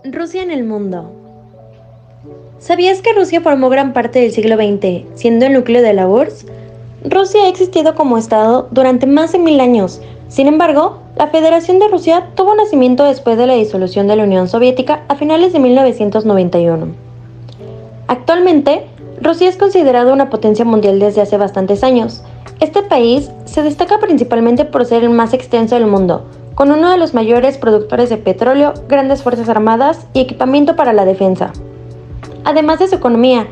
Rusia en el mundo. ¿Sabías que Rusia formó gran parte del siglo XX, siendo el núcleo de la URSS? Rusia ha existido como Estado durante más de 1000 años. Sin embargo, la Federación de Rusia tuvo nacimiento después de la disolución de la Unión Soviética a finales de 1991. Actualmente, Rusia es considerada una potencia mundial desde hace bastantes años. Este país se destaca principalmente por ser el más extenso del mundo, con uno de los mayores productores de petróleo, grandes fuerzas armadas y equipamiento para la defensa. Además de su economía,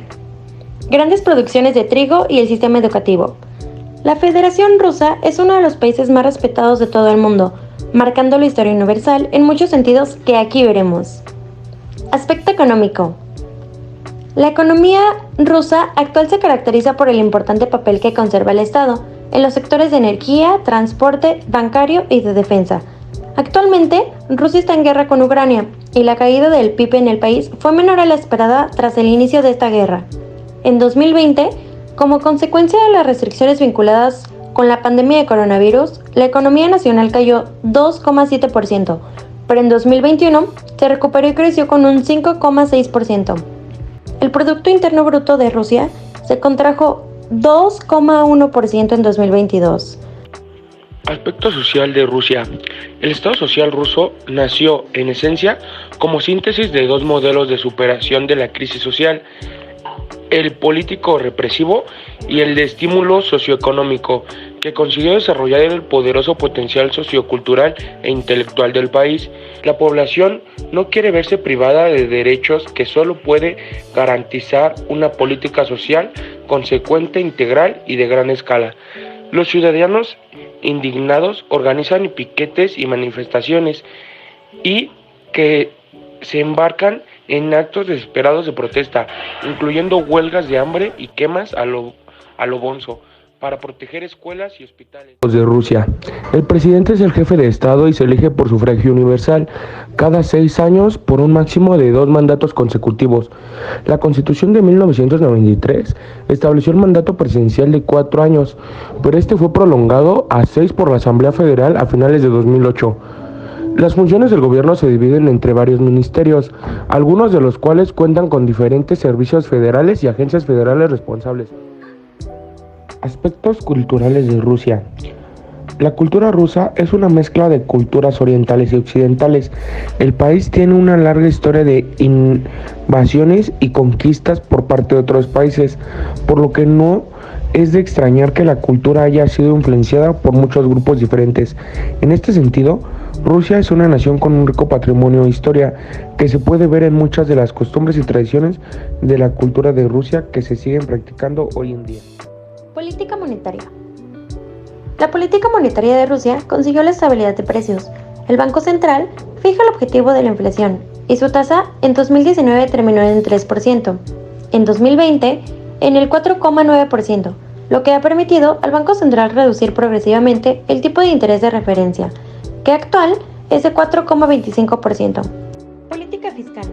grandes producciones de trigo y el sistema educativo. La Federación Rusa es uno de los países más respetados de todo el mundo, marcando la historia universal en muchos sentidos que aquí veremos. Aspecto económico. La economía rusa actual se caracteriza por el importante papel que conserva el Estado en los sectores de energía, transporte, bancario y de defensa. Actualmente, Rusia está en guerra con Ucrania y la caída del PIB en el país fue menor a la esperada tras el inicio de esta guerra. En 2020, como consecuencia de las restricciones vinculadas con la pandemia de coronavirus, la economía nacional cayó 2,7%, pero en 2021 se recuperó y creció con un 5,6%. El Producto Interno Bruto de Rusia se contrajo 2,1% en 2022. Aspecto social de Rusia. El Estado social ruso nació, en esencia, como síntesis de dos modelos de superación de la crisis social, el político represivo y el de estímulo socioeconómico, que consiguió desarrollar el poderoso potencial sociocultural e intelectual del país. La población no quiere verse privada de derechos que solo puede garantizar una política social consecuente, integral y de gran escala. Los ciudadanos indignados organizan piquetes y manifestaciones y que se embarcan en actos desesperados de protesta, incluyendo huelgas de hambre y quemas a lo bonzo, para proteger escuelas y hospitales. De Rusia. El presidente es el jefe de Estado y se elige por sufragio universal cada 6 años por un máximo de 2 mandatos consecutivos. La Constitución de 1993 estableció el mandato presidencial de 4 años, pero este fue prolongado a 6 por la Asamblea Federal a finales de 2008. Las funciones del gobierno se dividen entre varios ministerios, algunos de los cuales cuentan con diferentes servicios federales y agencias federales responsables. Aspectos culturales de Rusia. La cultura rusa es una mezcla de culturas orientales y occidentales. El país tiene una larga historia de invasiones y conquistas por parte de otros países, por lo que no es de extrañar que la cultura haya sido influenciada por muchos grupos diferentes. En este sentido, Rusia es una nación con un rico patrimonio e historia que se puede ver en muchas de las costumbres y tradiciones de la cultura de Rusia que se siguen practicando hoy en día. Política monetaria. La política monetaria de Rusia consiguió la estabilidad de precios. El Banco Central fija el objetivo de la inflación y su tasa en 2019 terminó en 3%, en 2020 en el 4,9%, lo que ha permitido al Banco Central reducir progresivamente el tipo de interés de referencia, que actual es de 4,25%. Política fiscal.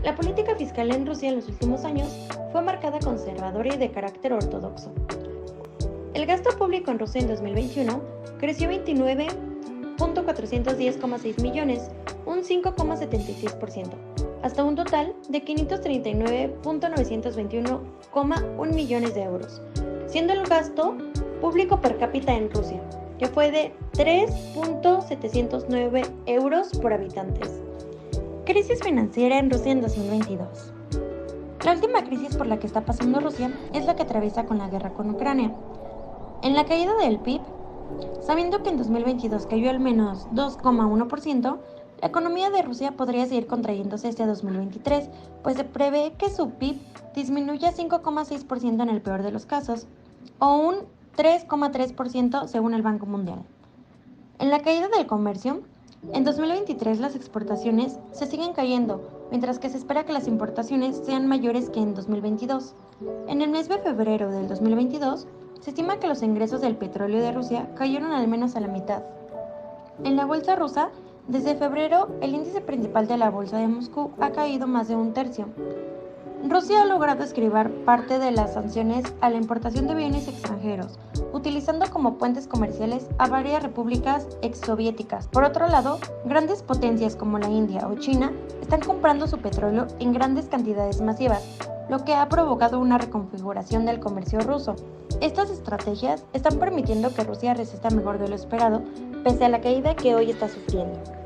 La política fiscal en Rusia en los últimos años fue marcada conservadora y de carácter ortodoxo. El gasto público en Rusia en 2021 creció 29.410,6 millones, un 5,76%, hasta un total de 539.921,1 millones de euros, siendo el gasto público per cápita en Rusia, que fue de 3.709 euros por habitantes. Crisis financiera en Rusia en 2022. La última crisis por la que está pasando Rusia es la que atraviesa con la guerra con Ucrania. En la caída del PIB, sabiendo que en 2022 cayó al menos 2,1%, la economía de Rusia podría seguir contrayéndose este 2023, pues se prevé que su PIB disminuya 5,6% en el peor de los casos, o un 3,3% según el Banco Mundial. En la caída del comercio, en 2023 las exportaciones se siguen cayendo, mientras que se espera que las importaciones sean mayores que en 2022. En el mes de febrero del 2022, se estima que los ingresos del petróleo de Rusia cayeron al menos a la mitad. En la bolsa rusa, desde febrero, el índice principal de la bolsa de Moscú ha caído más de un tercio. Rusia ha logrado esquivar parte de las sanciones a la importación de bienes extranjeros, utilizando como puentes comerciales a varias repúblicas exsoviéticas. Por otro lado, grandes potencias como la India o China están comprando su petróleo en grandes cantidades masivas, lo que ha provocado una reconfiguración del comercio ruso. Estas estrategias están permitiendo que Rusia resista mejor de lo esperado, pese a la caída que hoy está sufriendo.